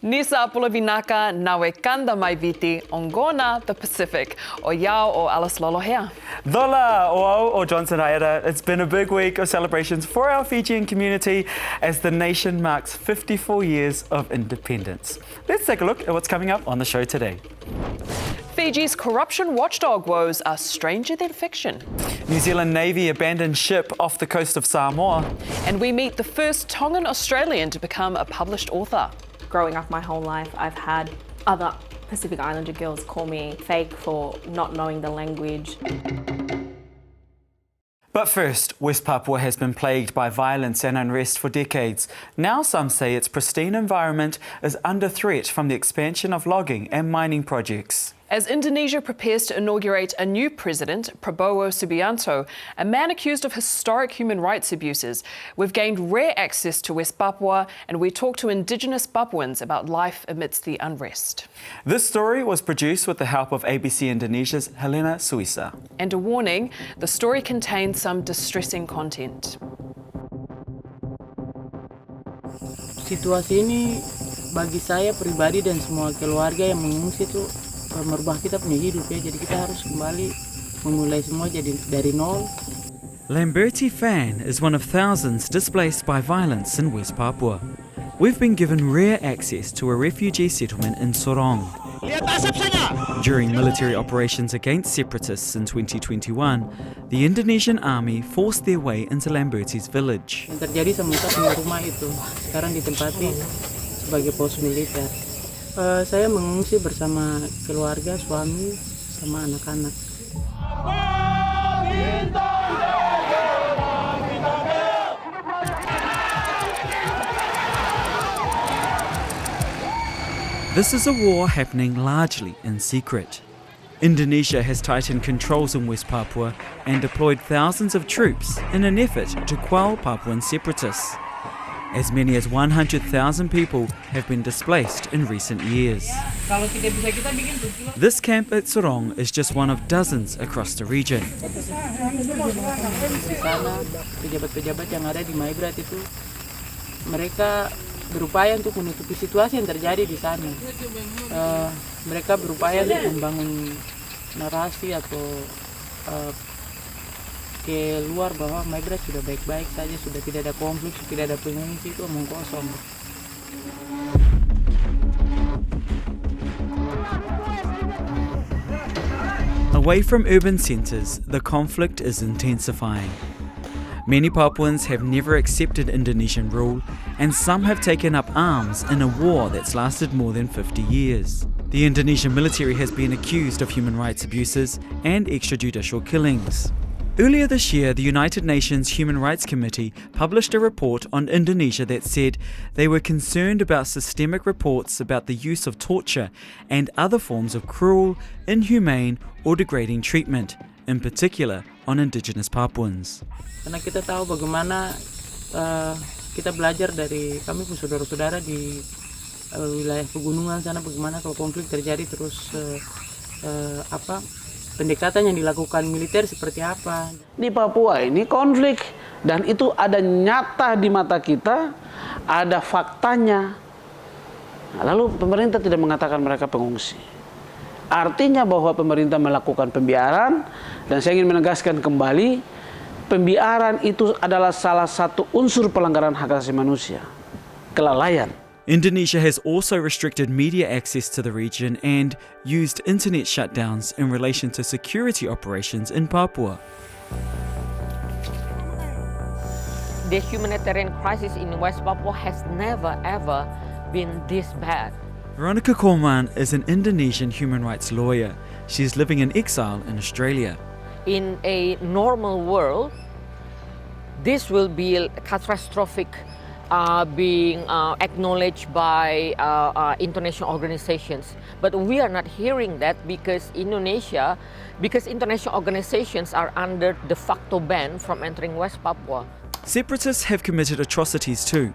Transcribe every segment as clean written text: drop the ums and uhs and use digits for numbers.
Nisa Pulovinaka nawe kanda mai viti ongona the Pacific. O yao o alas Lolohea. Dola o or Johnson Raela. It's been a big week of celebrations for our Fijian community as the nation marks 54 years of independence. Let's take a look at what's coming up on the show today. Fiji's corruption watchdog woes are stranger than fiction. New Zealand Navy abandoned ship off the coast of Samoa. And we meet the first Tongan Australian to become a published author. Growing up my whole life, I've had other Pacific Islander girls call me fake for not knowing the language. But first, West Papua has been plagued by violence and unrest for decades. Now some say its pristine environment is under threat from the expansion of logging and mining projects. As Indonesia prepares to inaugurate a new president, Prabowo Subianto, a man accused of historic human rights abuses, we've gained rare access to West Papua and we talk to Indigenous Papuans about life amidst the unrest. This story was produced with the help of ABC Indonesia's Helena Suisa. And a warning, the story contains some distressing content. Situasi ini bagi saya pribadi dan semua keluarga yang mengungsi itu merubah kita punya hidup ya, jadi kita harus kembali memulai semua jadi dari nol. Lamberti Fan is one of thousands displaced by violence in West Papua. We've been given rare access to a refugee settlement in Sorong. During military operations against separatists in 2021, the Indonesian army forced their way into Lamberti's village. Yang terjadi semenjak punya rumah itu sekarang ditempati sebagai pos militer. Saya mengungsi bersama keluarga, suami, sama anak-anak. This is a war happening largely in secret. Indonesia has tightened controls in West Papua and deployed thousands of troops in an effort to quell Papuan separatists. As many as 100,000 people have been displaced in recent years. This camp at Sorong is just one of dozens across the region. Di sana, pejabat-pejabat yang ada di Maibrat itu, mereka berupaya untuk menutupi situasi yang terjadi di sana. Mereka berupaya untuk membangun narasi atau keluar bahwa Maibrat sudah baik-baik saja, sudah tidak ada konflik, tidak ada pengungsi, itu omong kosong. Away from urban centres, the conflict is intensifying. Many Papuans have never accepted Indonesian rule, and some have taken up arms in a war that's lasted more than 50 years. The Indonesian military has been accused of human rights abuses and extrajudicial killings. Earlier this year, the United Nations Human Rights Committee published a report on Indonesia that said they were concerned about systemic reports about the use of torture and other forms of cruel, inhumane or degrading treatment, in particular on Indigenous Papuans. Karena kita tahu bagaimana kita belajar dari kami pun saudara-saudara di wilayah pegunungan sana, bagaimana kalau konflik terjadi terus pendekatan yang dilakukan militer seperti apa. Di Papua ini konflik dan itu ada nyata di mata kita, ada faktanya. Nah, lalu pemerintah tidak mengatakan mereka pengungsi. Artinya bahwa pemerintah melakukan pembiaran dan saya ingin menegaskan kembali, pembiaran itu adalah salah satu unsur pelanggaran hak asasi manusia, kelalaian. Indonesia has also restricted media access to the region and used internet shutdowns in relation to security operations in Papua. The humanitarian crisis in West Papua has never ever been this bad. Veronica Korman is an Indonesian human rights lawyer. She's living in exile in Australia. In a normal world, this will be catastrophic being acknowledged by international organizations. But we are not hearing that because international organizations are under de facto ban from entering West Papua. Separatists have committed atrocities too,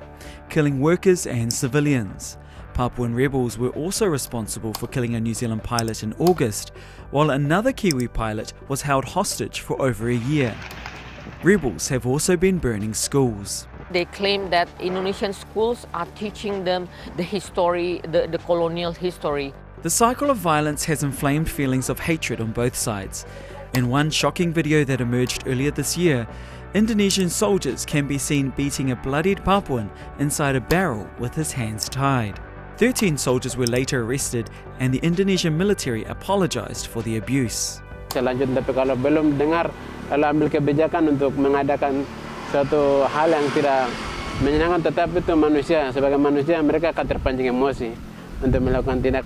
killing workers and civilians. Papuan rebels were also responsible for killing a New Zealand pilot in August, while another Kiwi pilot was held hostage for over a year. Rebels have also been burning schools. They claim that Indonesian schools are teaching them the history, the colonial history. The cycle of violence has inflamed feelings of hatred on both sides. In one shocking video that emerged earlier this year, Indonesian soldiers can be seen beating a bloodied Papuan inside a barrel with his hands tied. 13 soldiers were later arrested and the Indonesian military apologized for the abuse. Selanjutnya, tapi kalau belum dengar, lalu ambil kebijakan untuk mengadakan suatu hal yang tidak menyenangkan, tetapi itu manusia, sebagai manusia mereka akan terpancing emosi untuk melakukan tindak.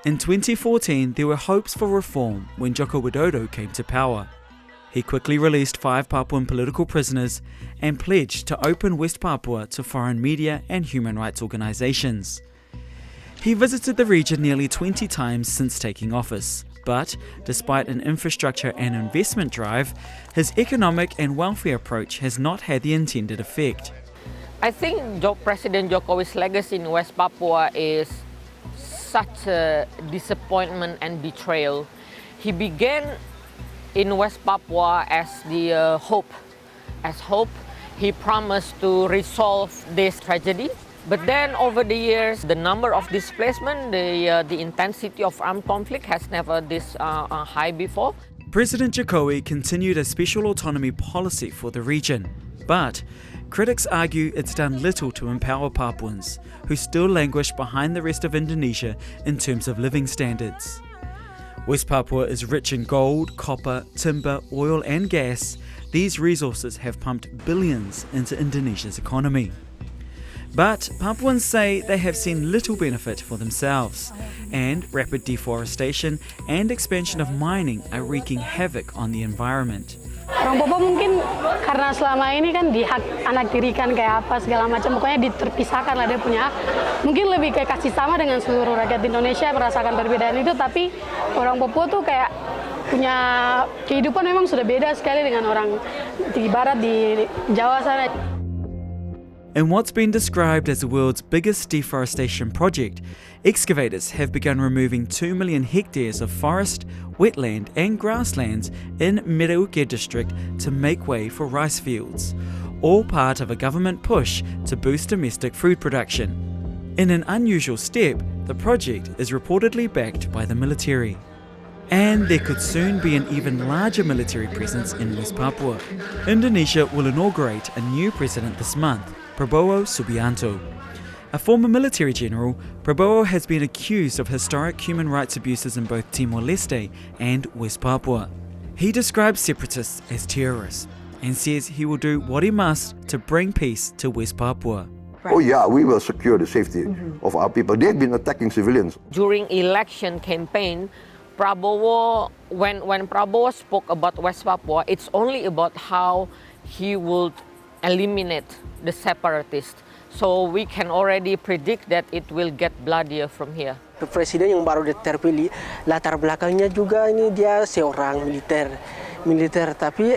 In 2014, there were hopes for reform when Joko Widodo came to power. He quickly released 5 Papuan political prisoners and pledged to open West Papua to foreign media and human rights organizations. He visited the region nearly 20 times since taking office. But, despite an infrastructure and investment drive, his economic and welfare approach has not had the intended effect. I think President Jokowi's legacy in West Papua is such a disappointment and betrayal. He began in West Papua as the hope. As hope, he promised to resolve this tragedy. But then over the years, the number of displacement, the intensity of armed conflict has never this high before. President Jokowi continued a special autonomy policy for the region, but critics argue it's done little to empower Papuans, who still languish behind the rest of Indonesia in terms of living standards. West Papua is rich in gold, copper, timber, oil and gas. These resources have pumped billions into Indonesia's economy. But Papuans say they have seen little benefit for themselves, and rapid deforestation and expansion of mining are wreaking havoc on the environment. Orang Papua mungkin karena selama ini kan dihak anak tirikan kayak apa segala macam, pokoknya diterpisahkan lah dia punya hak. Mungkin lebih kayak kasih sama dengan seluruh rakyat Indonesia merasakan perbedaan itu, tapi orang Papua tuh kayak punya kehidupan memang sudah beda sekali dengan orang di barat di Jawa sana. In what's been described as the world's biggest deforestation project, excavators have begun removing 2 million hectares of forest, wetland and grasslands in Merauke district to make way for rice fields, all part of a government push to boost domestic food production. In an unusual step, the project is reportedly backed by the military. And there could soon be an even larger military presence in West Papua. Indonesia will inaugurate a new president this month, Prabowo Subianto. A former military general, Prabowo has been accused of historic human rights abuses in both Timor-Leste and West Papua. He describes separatists as terrorists and says he will do what he must to bring peace to West Papua. Oh yeah, we will secure the safety of our people. They've been attacking civilians. During election campaign, Prabowo, when Prabowo spoke about West Papua, it's only about how he would eliminate the separatists. So we can already predict that it will get bloodier from here. Presiden yang baru terpilih, latar belakangnya juga ini dia seorang militer, tapi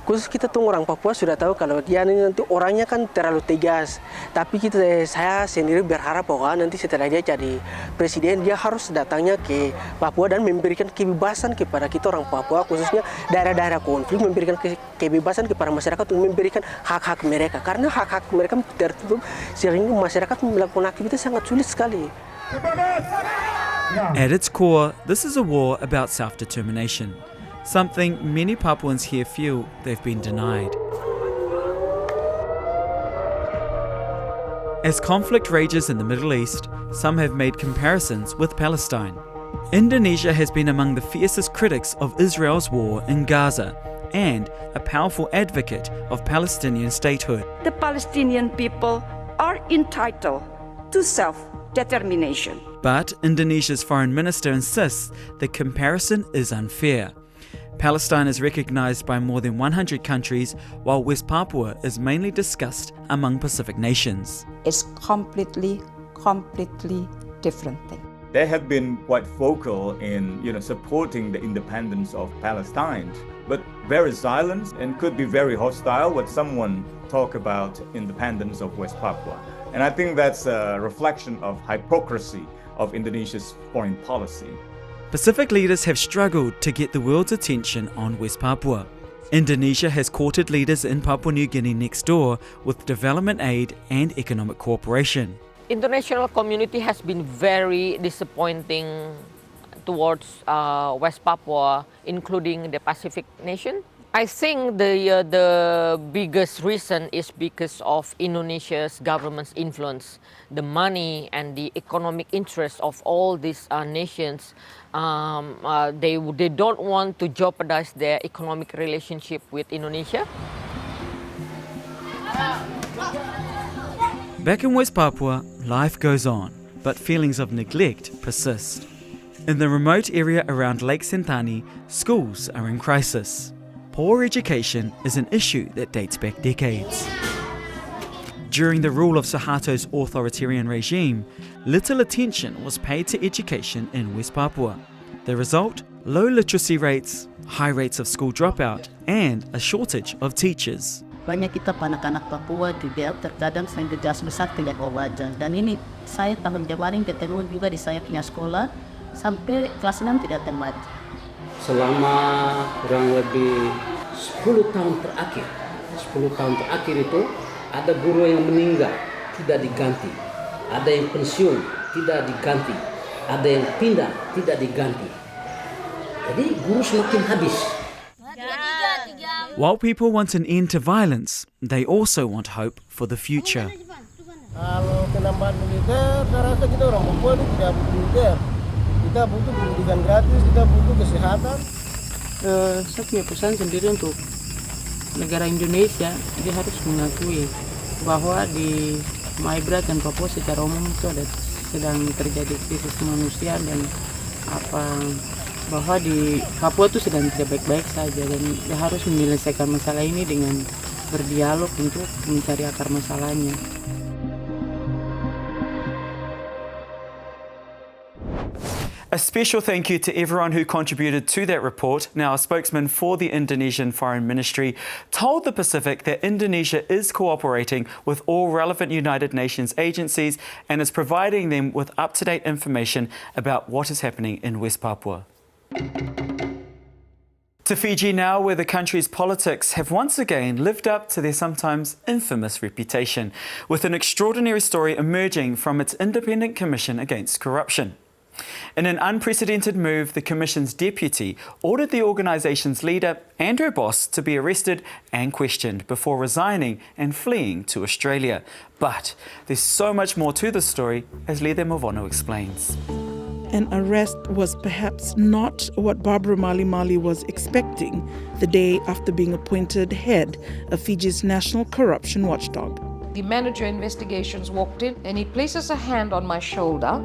khusus kita tuh orang Papua sudah tahu kalau dia nanti orangnya kan terlalu tegas. Tapi saya sendiri berharap bahwa nanti setelah dia jadi presiden, dia harus datangnya ke Papua dan memberikan kebebasan kepada kita orang Papua, khususnya daerah-daerah konflik, memberikan kebebasan kepada masyarakat untuk memberikan hak-hak mereka. Karena hak-hak mereka tertutup, sehingga masyarakat melakukan aktivitas sangat sulit sekali. At its core, this is a war about self-determination, something many Papuans here feel they've been denied. As conflict rages in the Middle East, some have made comparisons with Palestine. Indonesia has been among the fiercest critics of Israel's war in Gaza and a powerful advocate of Palestinian statehood. The Palestinian people are entitled to self-determination. But Indonesia's foreign minister insists the comparison is unfair. Palestine is recognized by more than 100 countries, while West Papua is mainly discussed among Pacific nations. It's completely different thing. They have been quite vocal in supporting the independence of Palestine, but very silent and could be very hostile when someone talk about independence of West Papua. And I think that's a reflection of hypocrisy of Indonesia's foreign policy. Pacific leaders have struggled to get the world's attention on West Papua. Indonesia has courted leaders in Papua New Guinea next door with development aid and economic cooperation. International community has been very disappointing towards West Papua, including the Pacific nation. I think the biggest reason is because of Indonesia's government's influence. The money and the economic interest of all these nations, they don't want to jeopardize their economic relationship with Indonesia. Back in West Papua, life goes on, but feelings of neglect persist. In the remote area around Lake Sentani, schools are in crisis. Poor education is an issue that dates back decades. During the rule of Suharto's authoritarian regime, little attention was paid to education in West Papua. The result? Low literacy rates, high rates of school dropout, and a shortage of teachers. Banyak kita anak-anak Papua juga terkadang saya jas besar tidak wajar. Dan ini saya tahun kemarin ketemu juga di saya punya sekolah sampai kelas 6 tidak tamat. Selama kurang lebih 10 tahun terakhir itu ada guru yang meninggal tidak diganti, ada yang pensiun tidak diganti, ada yang pindah tidak diganti. Jadi guru semakin habis. While people want an end to violence, they also want hope for the future. Kalau penambahan militer, saya rasa kita orang Papua itu tidak butuh militer. Kita butuh pendidikan gratis, kita butuh kesehatan. Saya punya pesan sendiri untuk negara Indonesia, dia harus mengakui bahwa di Maibrat dan Papua secara umum itu sedang terjadi krisis kemanusiaan dan bahwa di Papua itu sedang tidak baik-baik saja dan dia harus menyelesaikan masalah ini dengan berdialog untuk mencari akar masalahnya. A special thank you to everyone who contributed to that report. Now, a spokesman for the Indonesian Foreign Ministry told the Pacific that Indonesia is cooperating with all relevant United Nations agencies and is providing them with up-to-date information about what is happening in West Papua. To Fiji now, where the country's politics have once again lived up to their sometimes infamous reputation, with an extraordinary story emerging from its Independent Commission Against Corruption. In an unprecedented move, the Commission's deputy ordered the organisation's leader and her boss to be arrested and questioned before resigning and fleeing to Australia. But there's so much more to the story, as Lede Mavono explains. An arrest was perhaps not what Barbara Mali was expecting the day after being appointed head of Fiji's national corruption watchdog. The manager of investigations walked in and he places a hand on my shoulder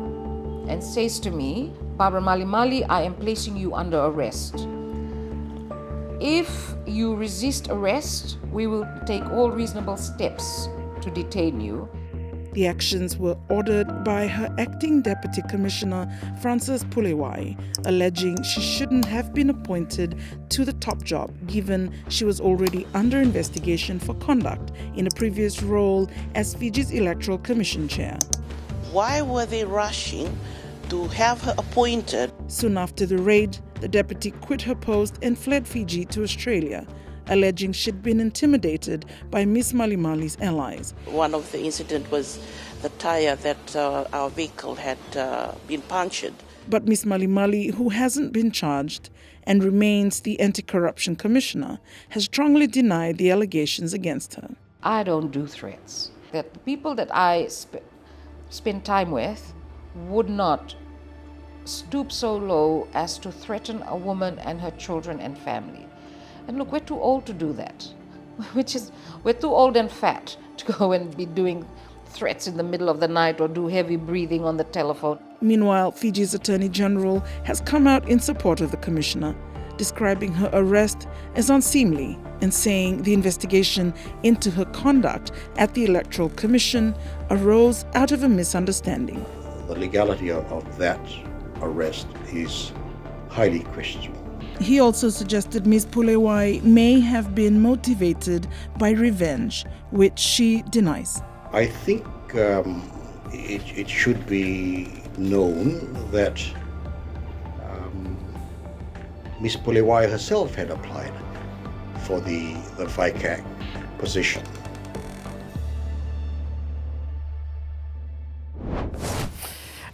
and says to me, Barbara Mali, I am placing you under arrest. If you resist arrest, we will take all reasonable steps to detain you. The actions were ordered by her acting Deputy Commissioner, Frances Pulewai, alleging she shouldn't have been appointed to the top job given she was already under investigation for conduct in a previous role as Fiji's Electoral Commission Chair. Why were they rushing to have her appointed? Soon after the raid, the deputy quit her post and fled Fiji to Australia, alleging she'd been intimidated by Miss Mali's allies. One of the incidents was the tire that our vehicle had been punctured. But Miss Mali, who hasn't been charged and remains the anti-corruption commissioner, has strongly denied the allegations against her. I don't do threats. That the people that I spend time with would not stoop so low as to threaten a woman and her children and family. And look, we're too old to do that. We're too old and fat to go and be doing threats in the middle of the night or do heavy breathing on the telephone. Meanwhile, Fiji's Attorney General has come out in support of the commissioner, describing her arrest as unseemly and saying the investigation into her conduct at the Electoral Commission arose out of a misunderstanding. The legality of that arrest is highly questionable. He also suggested Ms. Pulewai may have been motivated by revenge, which she denies. I think it should be known that Ms. Pulewai herself had applied for the FICAC position.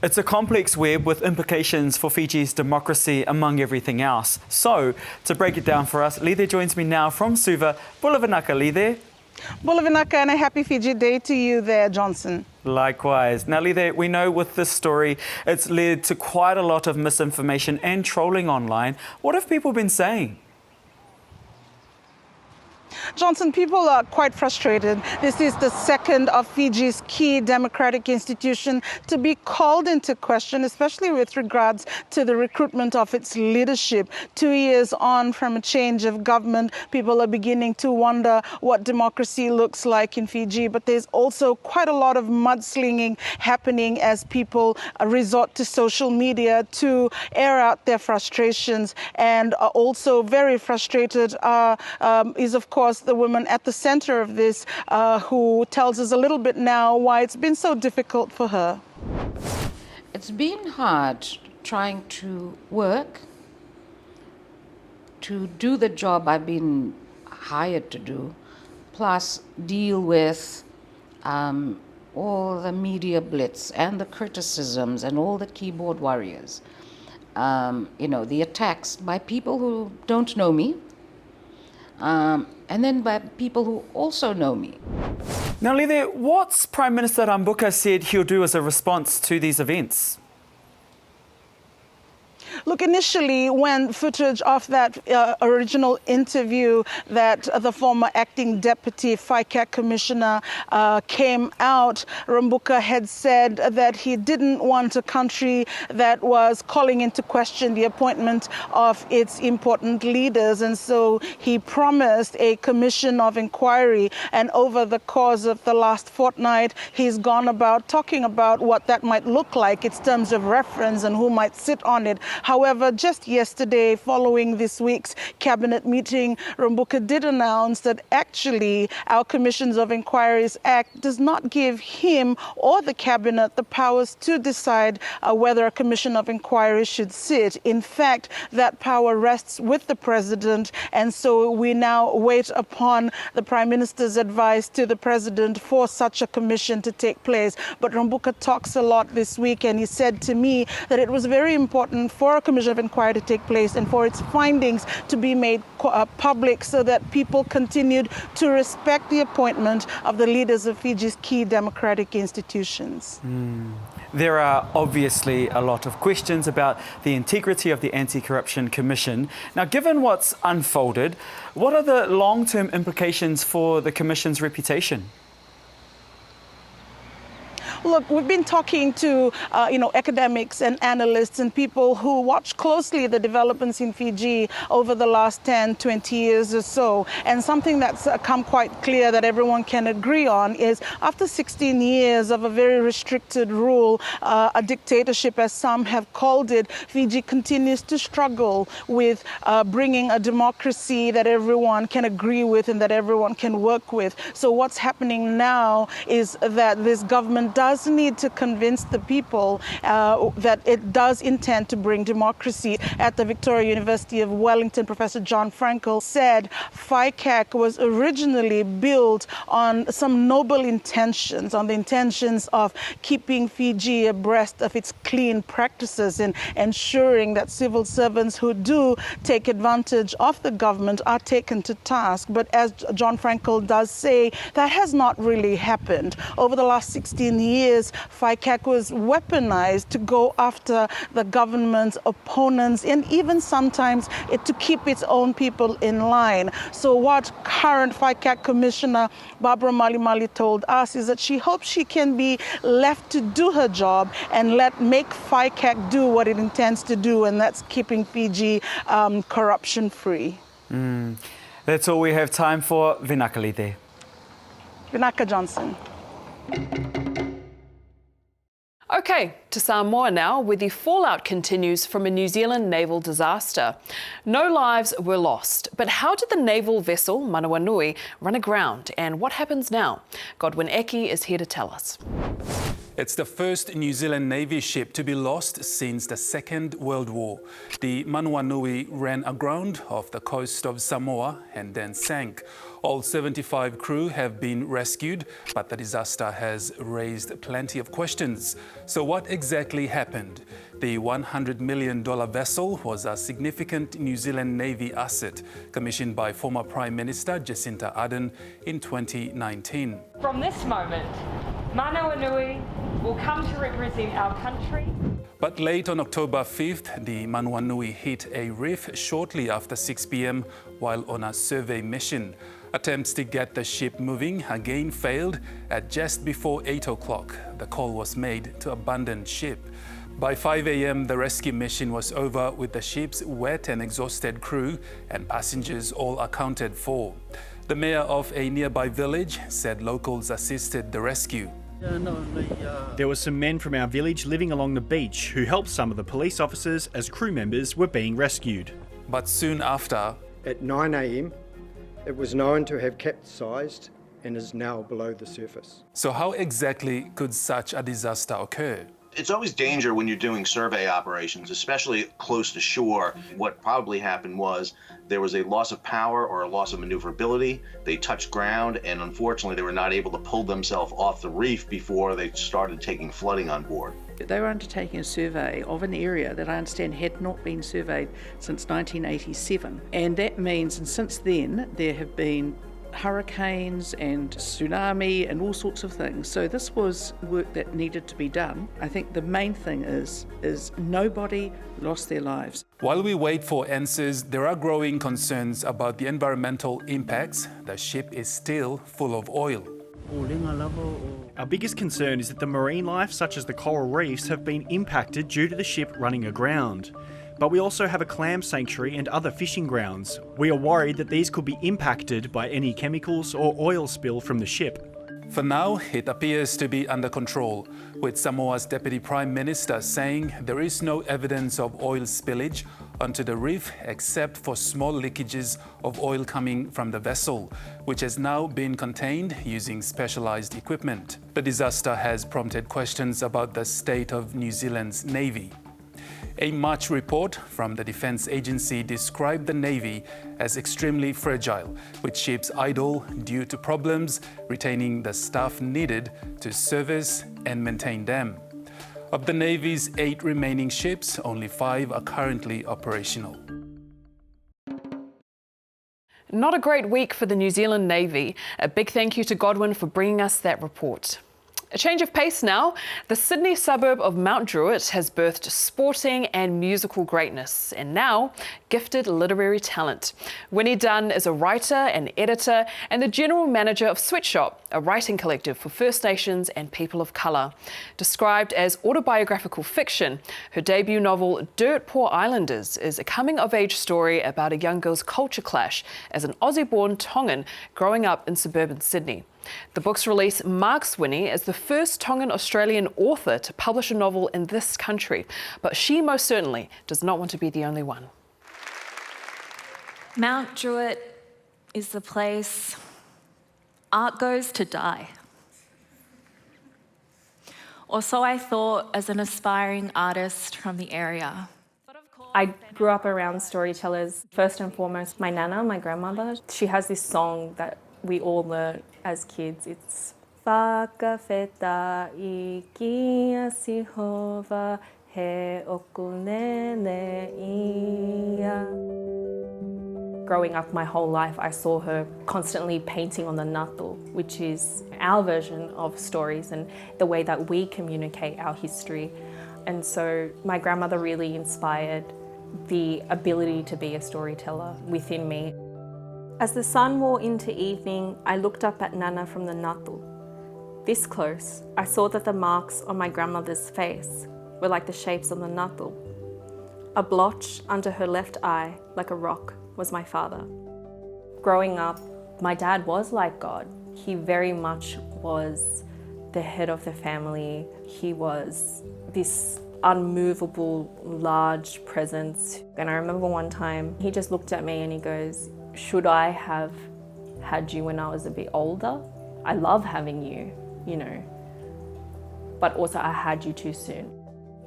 It's a complex web with implications for Fiji's democracy among everything else. So, to break it down for us, Lithe joins me now from Suva. Bula vinaka, Lithe. Bula vinaka, and a happy Fiji Day to you there, Johnson. Likewise. Now, Lithe, we know with this story, it's led to quite a lot of misinformation and trolling online. What have people been saying? Johnson, people are quite frustrated. This is the second of Fiji's key democratic institution to be called into question, especially with regards to the recruitment of its leadership. 2 years on from a change of government, people are beginning to wonder what democracy looks like in Fiji. But there's also quite a lot of mudslinging happening as people resort to social media to air out their frustrations. And also very frustrated is, of course, the woman at the center of this who tells us a little bit now why it's been so difficult for her. It's been hard trying to work, to do the job I've been hired to do, plus deal with all the media blitz and the criticisms and all the keyboard warriors. The attacks by people who don't know me, and then by people who also know me. Now, Lithe, what's Prime Minister Rambuka said he'll do as a response to these events? Look, initially, when footage of that original interview that the former acting deputy FICAC commissioner came out, Rambuka had said that he didn't want a country that was calling into question the appointment of its important leaders. And so he promised a commission of inquiry. And over the course of the last fortnight, he's gone about talking about what that might look like, its terms of reference and who might sit on it. However, just yesterday, following this week's cabinet meeting, Rambuka did announce that actually our Commissions of Inquiries Act does not give him or the cabinet the powers to decide whether a commission of inquiry should sit. In fact, that power rests with the president, and so we now wait upon the Prime Minister's advice to the president for such a commission to take place. But Rambuka talks a lot this week, and he said to me that it was very important for a commission of inquiry to take place and for its findings to be made public so that people continued to respect the appointment of the leaders of Fiji's key democratic institutions. There are obviously a lot of questions about the integrity of the Anti-Corruption Commission. Now, given what's unfolded, what are the long-term implications for the Commission's reputation? Look, we've been talking to, academics and analysts and people who watch closely the developments in Fiji over the last 10, 20 years or so. And something that's come quite clear that everyone can agree on is after 16 years of a very restricted rule, a dictatorship as some have called it, Fiji continues to struggle with bringing a democracy that everyone can agree with and that everyone can work with. So what's happening now is that this government does need to convince the people that it does intend to bring democracy. At the Victoria University of Wellington, Professor John Frankel said FICAC was originally built on some noble intentions, on the intentions of keeping Fiji abreast of its clean practices and ensuring that civil servants who do take advantage of the government are taken to task. But as John Frankel does say, that has not really happened. Over the last 16 years, FICAC was weaponized to go after the government's opponents and even sometimes to keep its own people in line. So what current FICAC Commissioner Barbara Mali told us is that she hopes she can be left to do her job and make FICAC do what it intends to do, and that's keeping Fiji corruption-free. That's all we have time for. Vinaka Lithe. Vinaka Johnson. Okay, to Samoa now, where the fallout continues from a New Zealand naval disaster. No lives were lost, but how did the naval vessel Manawanui run aground, and what happens now? Godwin Eki is here to tell us. It's the first New Zealand Navy ship to be lost since the Second World War. The Manuanui ran aground off the coast of Samoa and then sank. All 75 crew have been rescued, but the disaster has raised plenty of questions. So what exactly happened? The $100 million vessel was a significant New Zealand Navy asset commissioned by former Prime Minister Jacinta Ardern in 2019. From this moment, Manuanui will come to represent our country. But late on October 5th, the Manuanui hit a reef shortly after 6 p.m. while on a survey mission. Attempts to get the ship moving again failed at just before 8 o'clock. The call was made to abandon ship. By 5 a.m., the rescue mission was over with the ship's wet and exhausted crew and passengers all accounted for. The mayor of a nearby village said locals assisted the rescue. There were some men from our village living along the beach who helped some of the police officers as crew members were being rescued. But soon after, at 9 a.m, it was known to have capsized and is now below the surface. So how exactly could such a disaster occur? It's always danger when you're doing survey operations, especially close to shore. What probably happened was there was a loss of power or a loss of maneuverability. They touched ground, and unfortunately they were not able to pull themselves off the reef before they started taking flooding on board. They were undertaking a survey of an area that I understand had not been surveyed since 1987. And that means, and since then, there have been hurricanes and tsunami and all sorts of things. So this was work that needed to be done. I think the main thing is nobody lost their lives. While we wait for answers, there are growing concerns about the environmental impacts. The ship is still full of oil. Our biggest concern is that the marine life, such as the coral reefs, have been impacted due to the ship running aground. But we also have a clam sanctuary and other fishing grounds. We are worried that these could be impacted by any chemicals or oil spill from the ship. For now, it appears to be under control, with Samoa's Deputy Prime Minister saying there is no evidence of oil spillage onto the reef except for small leakages of oil coming from the vessel, which has now been contained using specialized equipment. The disaster has prompted questions about the state of New Zealand's Navy. A March report from the Defence Agency described the Navy as extremely fragile, with ships idle due to problems retaining the staff needed to service and maintain them. Of the Navy's 8 remaining ships, only 5 are currently operational. Not a great week for the New Zealand Navy. A big thank you to Godwin for bringing us that report. A change of pace now. The Sydney suburb of Mount Druitt has birthed sporting and musical greatness, and now gifted literary talent. Winnie Dunn is a writer and editor and the general manager of Sweatshop, a writing collective for First Nations and people of colour. Described as autobiographical fiction, her debut novel Dirt Poor Islanders is a coming-of-age story about a young girl's culture clash as an Aussie-born Tongan growing up in suburban Sydney. The book's release marks Winnie as the first Tongan Australian author to publish a novel in this country, but she most certainly does not want to be the only one. Mount Druitt is the place art goes to die. Or so I thought as an aspiring artist from the area. I grew up around storytellers. First and foremost, my nana, my grandmother, she has this song that we all learn as kids. It's Whakawheta I kia Sihova he okunene ia. Growing up my whole life, I saw her constantly painting on the natu, which is our version of stories and the way that we communicate our history. And so my grandmother really inspired the ability to be a storyteller within me. As the sun wore into evening, I looked up at Nana from the natu. This close, I saw that the marks on my grandmother's face were like the shapes on the natu. A blotch under her left eye, like a rock, was my father. Growing up, my dad was like God. He very much was the head of the family. He was this unmovable, large presence. And I remember one time, he just looked at me and he goes, "Should I have had you when I was a bit older? I love having you, you know." but also I had you too soon.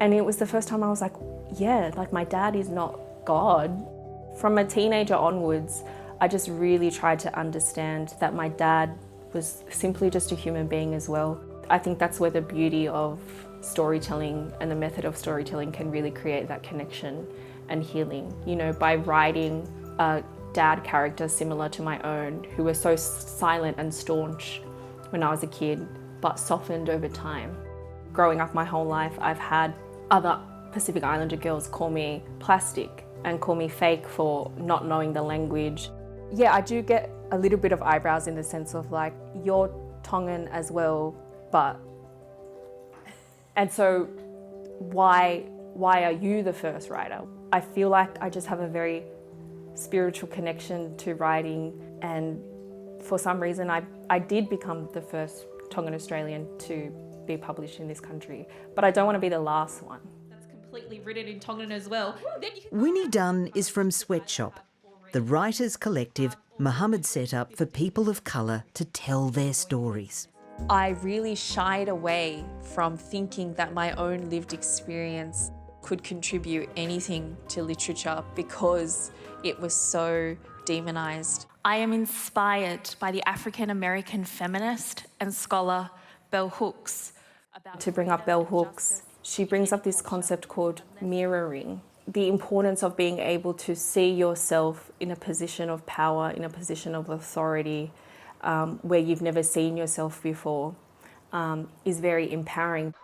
And it was the first time I was like, yeah, like my dad is not God. From a teenager onwards, I just really tried to understand that my dad was simply just a human being as well. I think that's where the beauty of storytelling and the method of storytelling can really create that connection and healing. You know, by writing a dad character similar to my own, who was so silent and staunch when I was a kid, but softened over time. Growing up my whole life, I've had other Pacific Islander girls call me plastic and call me fake for not knowing the language. Yeah, I do get a little bit of eyebrows in the sense of like, you're Tongan as well, but... And so why are you the first writer? I feel like I just have a very spiritual connection to writing, and for some reason I did become the first Tongan Australian to be published in this country, but I don't want to be the last one. That's completely written in Tongan as well. Winnie Dunn is from Sweatshop, the writers' collective Muhammad set up for people of colour to tell their stories. I really shied away from thinking that my own lived experience could contribute anything to literature because it was so demonised. I am inspired by the African-American feminist and scholar Bell Hooks. To bring up Bell Hooks, she brings up this concept called mirroring. The importance of being able to see yourself in a position of power, in a position of authority, where you've never seen yourself before, is very empowering.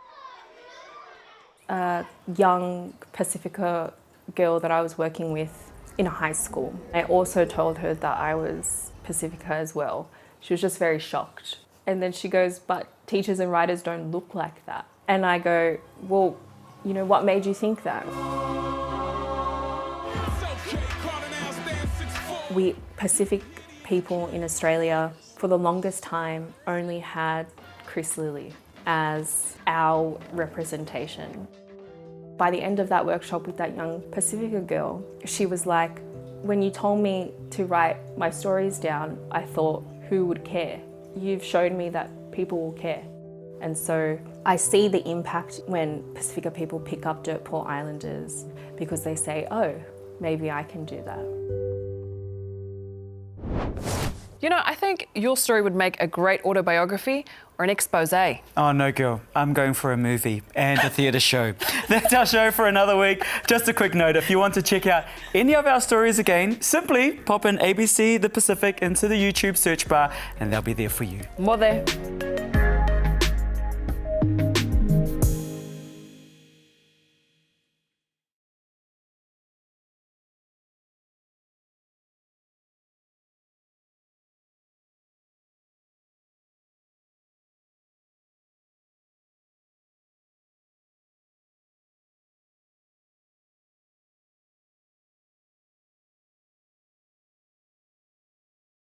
A young Pacifica girl that I was working with in high school, I also told her that I was Pacifica as well. She was just very shocked. And then she goes, but teachers and writers don't look like that. And I go, well, you know, what made you think that? We Pacific people in Australia, for the longest time, only had Chris Lilly as our representation. By the end of that workshop with that young Pacifica girl, she was like, when you told me to write my stories down, I thought, who would care? You've shown me that people will care. And so I see the impact when Pacifica people pick up Dirt Poor Islanders because they say, oh, maybe I can do that. You know, I think your story would make a great autobiography or an expose. Oh, no, girl. I'm going for a movie and a theatre show. That's our show for another week. Just a quick note, if you want to check out any of our stories again, simply pop in ABC The Pacific into the YouTube search bar and they'll be there for you. More there.